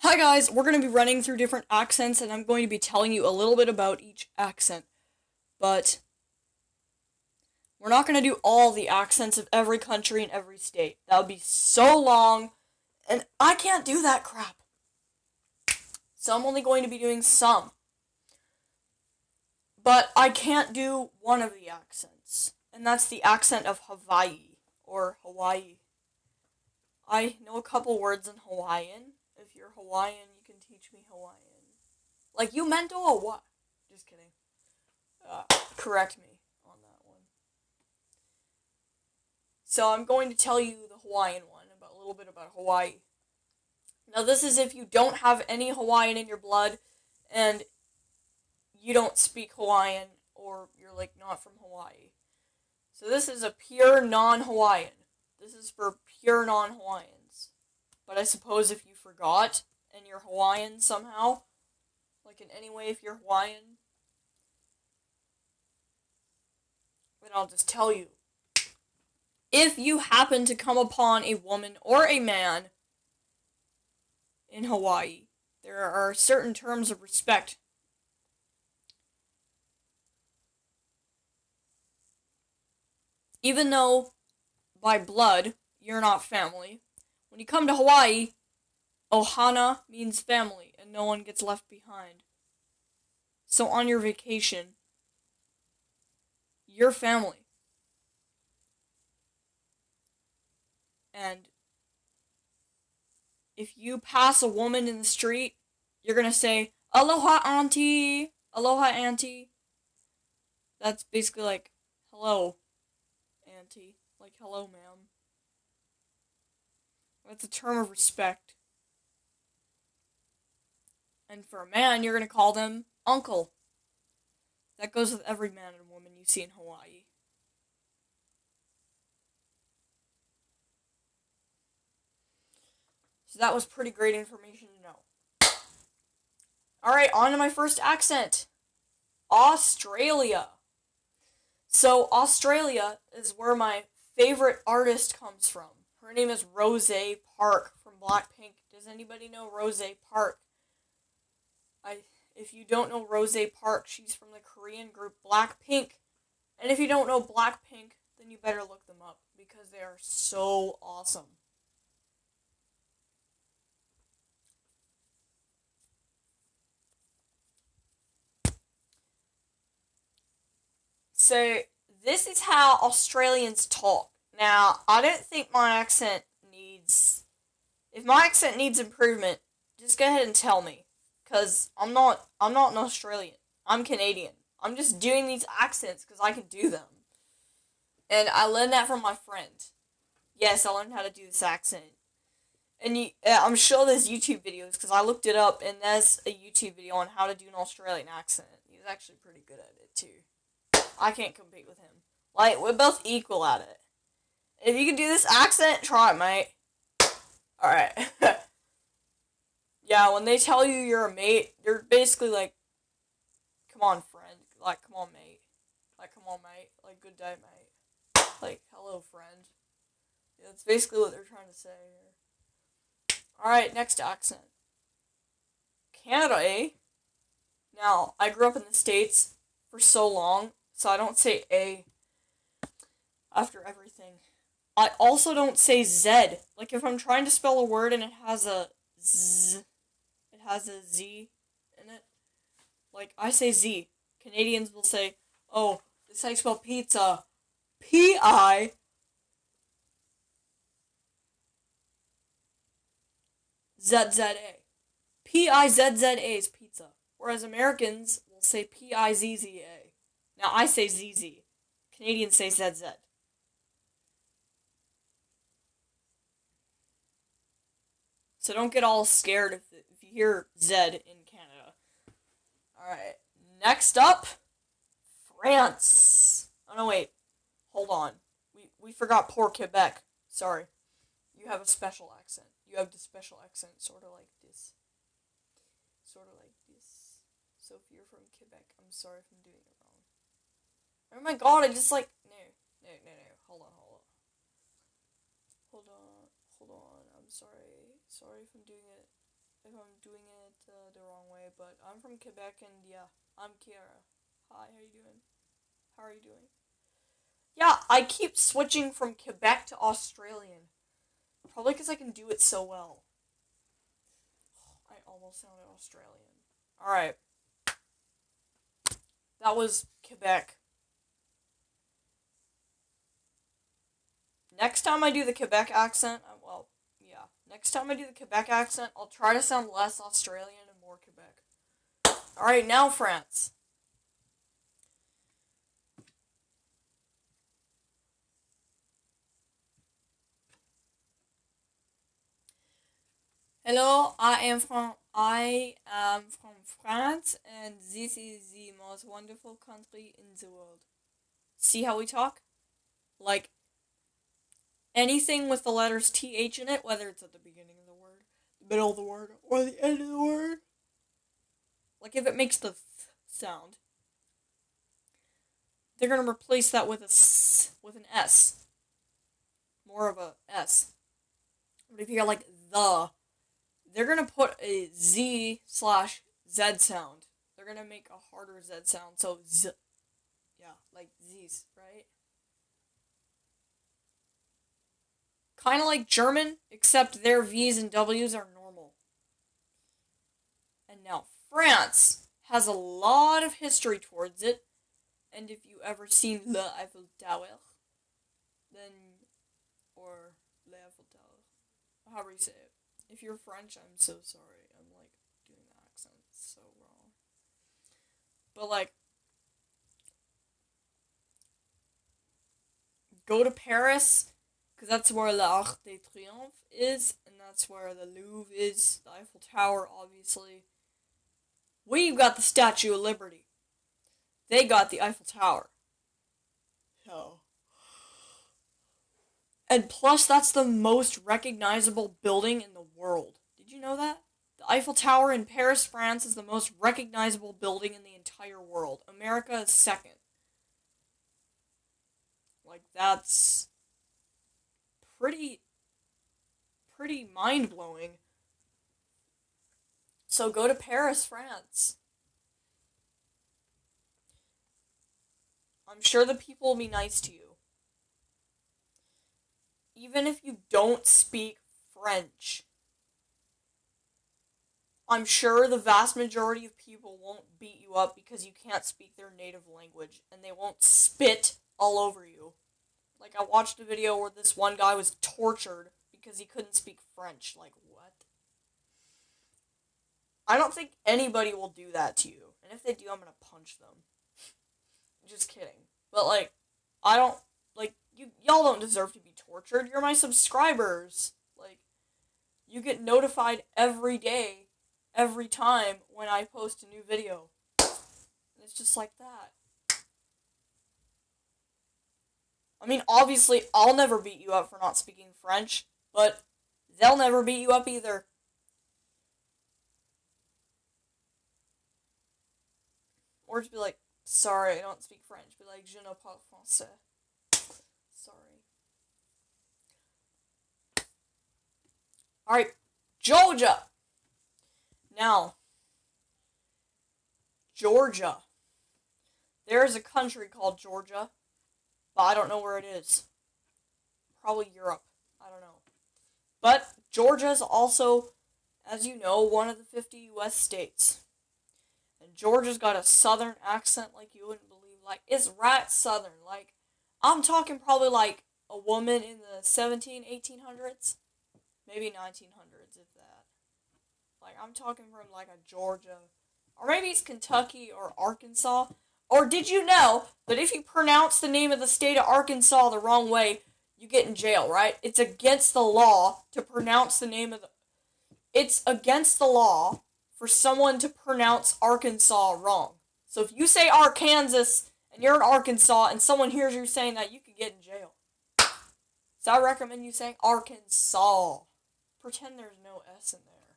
Hi guys, we're going to be running through different accents and I'm going to be telling you a little bit about each accent. But we're not going to do all the accents of every country and every state. That would be so long and I can't do that crap. So I'm only going to be doing some. But I can't do one of the accents. And that's the accent of Hawaii or Hawaii. I know a couple words in Hawaiian. If you're Hawaiian, you can teach me Hawaiian. Like, you meant or what? Just kidding. Correct me on that one. So I'm going to tell you the Hawaiian one, about a little bit about Hawaii. Now this is if you don't have any Hawaiian in your blood, and you don't speak Hawaiian, or you're like not from Hawaii. So this is a pure non-Hawaiian. This is for pure non-Hawaiians. But I suppose if you forgot, and you're Hawaiian somehow, like in any way if you're Hawaiian, then I'll just tell you. If you happen to come upon a woman or a man in Hawaii, there are certain terms of respect. Even though, by blood, you're not family, when you come to Hawaii, ohana means family, and no one gets left behind. So on your vacation, you're family. And if you pass a woman in the street, you're gonna say, "Aloha, auntie! Aloha, auntie!" That's basically like, "Hello, auntie." Like, "Hello, ma'am." That's a term of respect. And for a man, you're gonna call them uncle. That goes with every man and woman you see in Hawaii. So that was pretty great information to know. Alright, on to my first accent. Australia. So Australia is where my favorite artist comes from. Her name is Rose Park from Blackpink. Does anybody know Rose Park? If you don't know Rose Park, she's from the Korean group Blackpink. And if you don't know Blackpink, then you better look them up because they are so awesome. So, this is how Australians talk. Now, I don't think my accent needs... If my accent needs improvement, just go ahead and tell me. Because I'm not an Australian. I'm Canadian. I'm just doing these accents because I can do them. And I learned that from my friend. Yes, I learned how to do this accent. And I'm sure there's YouTube videos because I looked it up and there's a YouTube video on how to do an Australian accent. He's actually pretty good at it too. I can't compete with him. Like, we're both equal at it. If you can do this accent, try it, mate. Alright. Yeah, when they tell you you're a mate, they're basically like, "Come on, friend." Like, "Come on, mate." Like, "Come on, mate." Like, "Good day, mate." Like, "Hello, friend." Yeah, that's basically what they're trying to say here. Alright, next accent. Canada, eh? Now, I grew up in the States for so long, so I don't say A after everything. I also don't say Z. Like, if I'm trying to spell a word and it has a Z, it has a Z in it, like, I say Z. Canadians will say, "Oh, this is how you spell pizza. P-I Z-Z-A. P-I-Z-Z-A is pizza." Whereas Americans will say P-I-Z-Z-A. Now, I say Z-Z. Canadians say Z-Z. So don't get all scared if you hear Z in Canada. Alright, next up, France. Oh no, wait. Hold on. We forgot poor Quebec. Sorry. You have a special accent. You have the special accent, sort of like this. Sort of like this. So if you're from Quebec, I'm sorry if I'm doing it wrong. Oh my god, I just like... No. Hold on. Hold on. I'm sorry. Sorry if I'm doing it if I'm doing it the wrong way, but I'm from Quebec, and yeah, I'm Kiara. Hi, how you doing? How are you doing? Yeah, I keep switching from Quebec to Australian. Probably because I can do it so well. I almost sounded Australian. Alright, that was Quebec. Next time I do the Quebec accent, next time I do the Quebec accent, I'll try to sound less Australian and more Quebec. Alright, now France. Hello, I am from France, and this is the most wonderful country in the world. See how we talk? Like, anything with the letters TH in it, whether it's at the beginning of the word, the middle of the word, or the end of the word. Like, if it makes the th sound, they're gonna replace that with with an S. More of a S. But if you got, like, they're gonna put a Z/Z sound. They're gonna make a harder Z sound, so Z. Yeah, like Z's, right? Kind of like German, except their V's and W's are normal. And now France has a lot of history towards it, and if you ever seen the Eiffel Tower, then, or the Eiffel Tower, however you say it. If you're French, I'm so sorry. I'm like doing the accent so wrong. But like, go to Paris, because that's where l'Arc de Triomphe is, and that's where the Louvre is, the Eiffel Tower, obviously. We've got the Statue of Liberty. They got the Eiffel Tower. So. And plus, that's the most recognizable building in the world. Did you know that? The Eiffel Tower in Paris, France is the most recognizable building in the entire world. America is second. Like, that's pretty mind-blowing. So go to Paris, France. I'm sure the people will be nice to you. Even if you don't speak French. I'm sure the vast majority of people won't beat you up because you can't speak their native language, and they won't spit all over you. Like, I watched a video where this one guy was tortured because he couldn't speak French. Like, what? I don't think anybody will do that to you. And if they do, I'm gonna punch them. Just kidding. But, like, I don't, like, y'all don't deserve to be tortured. You're my subscribers. Like, you get notified every day, every time when I post a new video. And it's just like that. I mean, obviously, I'll never beat you up for not speaking French, but they'll never beat you up either. Or just be like, sorry, I don't speak French. Be like, je ne parle français. Sorry. Alright, Georgia. Now, Georgia. There's a country called Georgia, but I don't know where it is. Probably Europe. I don't know. But Georgia is also, as you know, one of the 50 U.S. states. And Georgia's got a southern accent like you wouldn't believe. Like, it's right southern. Like, I'm talking probably like a woman in the 1800s. Maybe 1900s, if that. Like, I'm talking from like a Georgia. Or maybe it's Kentucky or Arkansas. Or did you know that if you pronounce the name of the state of Arkansas the wrong way, you get in jail, right? It's against the law to pronounce the name of the... It's against the law for someone to pronounce Arkansas wrong. So if you say Arkansas and you're in Arkansas and someone hears you saying that, you could get in jail. So I recommend you saying Arkansas. Pretend there's no S in there.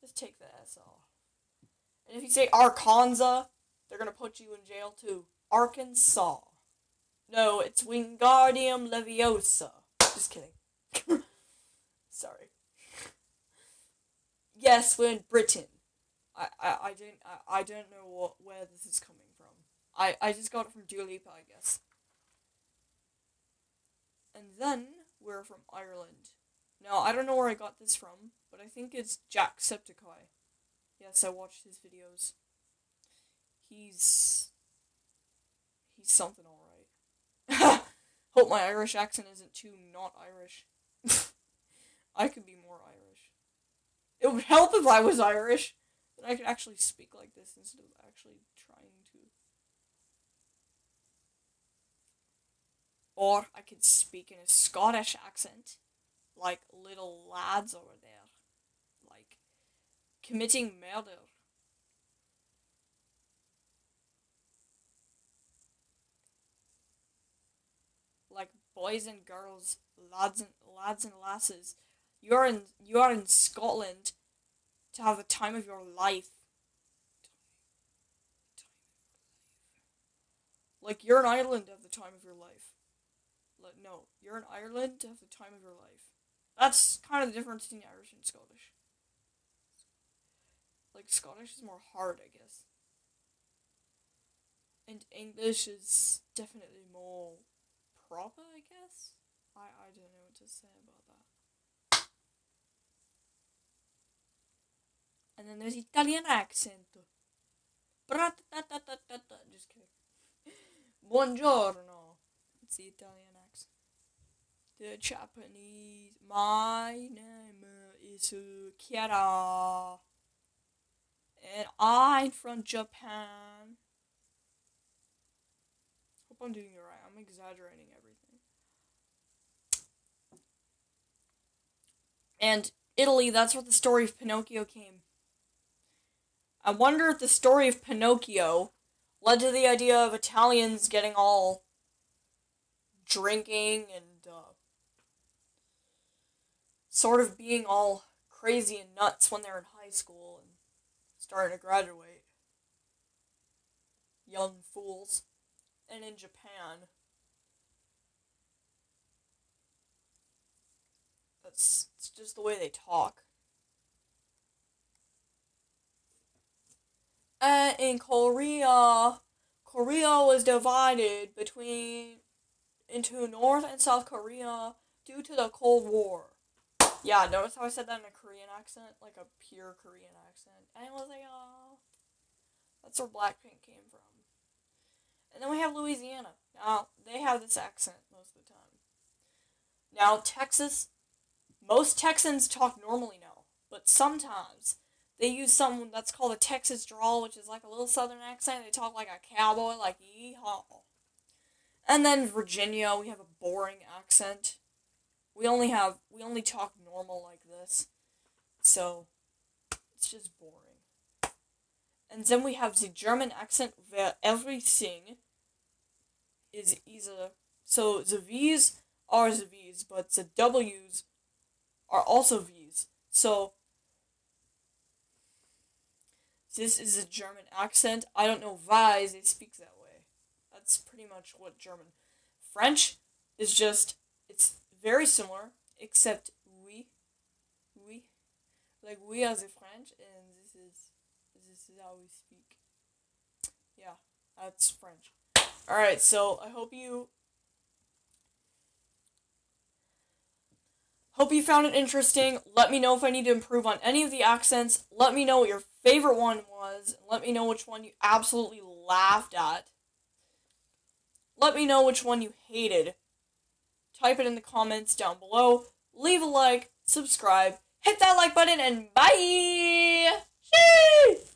Just take the S off. And if you say Arkansas, they're going to put you in jail too. Arkansas. No, it's Wingardium Leviosa. Just kidding. Sorry. Yes, we're in Britain. I don't know where this is coming from. I just got it from Dua Lipa, I guess. And then we're from Ireland. Now, I don't know where I got this from, but I think it's Jacksepticeye. Yes, I watched his videos. He's something alright. Hope my Irish accent isn't too not Irish. I could be more Irish. It would help if I was Irish. Then I could actually speak like this instead of actually trying to. Or I could speak in a Scottish accent, like little lads over there, like committing murder. Like boys and girls, lads and lasses. You are in Scotland to have the time of your life. Like you're in Ireland to have the time of your life. No, you're in Ireland to have the time of your life. That's kind of the difference between Irish and Scottish. Like Scottish is more hard, I guess. And English is definitely more proper, I guess. I don't know what to say about that. And then there's Italian accent. Just kidding. Buongiorno. It's the Italian accent. The Japanese. My name is Kiara. And I'm from Japan. Hope I'm doing it right. I'm exaggerating everything. And Italy, that's where the story of Pinocchio came. I wonder if the story of Pinocchio led to the idea of Italians getting all drinking and sort of being all crazy and nuts when they're in high school and starting to graduate. Young fools. And in Japan, it's just the way they talk. In Korea was divided into North and South Korea due to the Cold War. Yeah, notice how I said that in a Korean accent? Like a pure Korean accent. And it was like, that's where Blackpink came from. And then we have Louisiana. Now, they have this accent most of the time. Now, Texas, most Texans talk normally now. But sometimes they use something that's called a Texas drawl, which is like a little southern accent. They talk like a cowboy, like yeehaw. And then Virginia, we have a boring accent. We only talk normal like this. So, it's just boring. And then we have the German accent where everything is either... So, the V's are the V's, but the W's are also V's. So, this is a German accent. I don't know why they speak that way. That's pretty much what German... French is just... It's very similar, except we. Like, we are the French, and this is how we speak. Yeah, that's French. Alright, so I hope you found it interesting. Let me know if I need to improve on any of the accents. Let me know what your favorite one was. Let me know which one you absolutely laughed at. Let me know which one you hated. Type it in the comments down below. Leave a like, subscribe, hit that like button, and bye! Sheesh!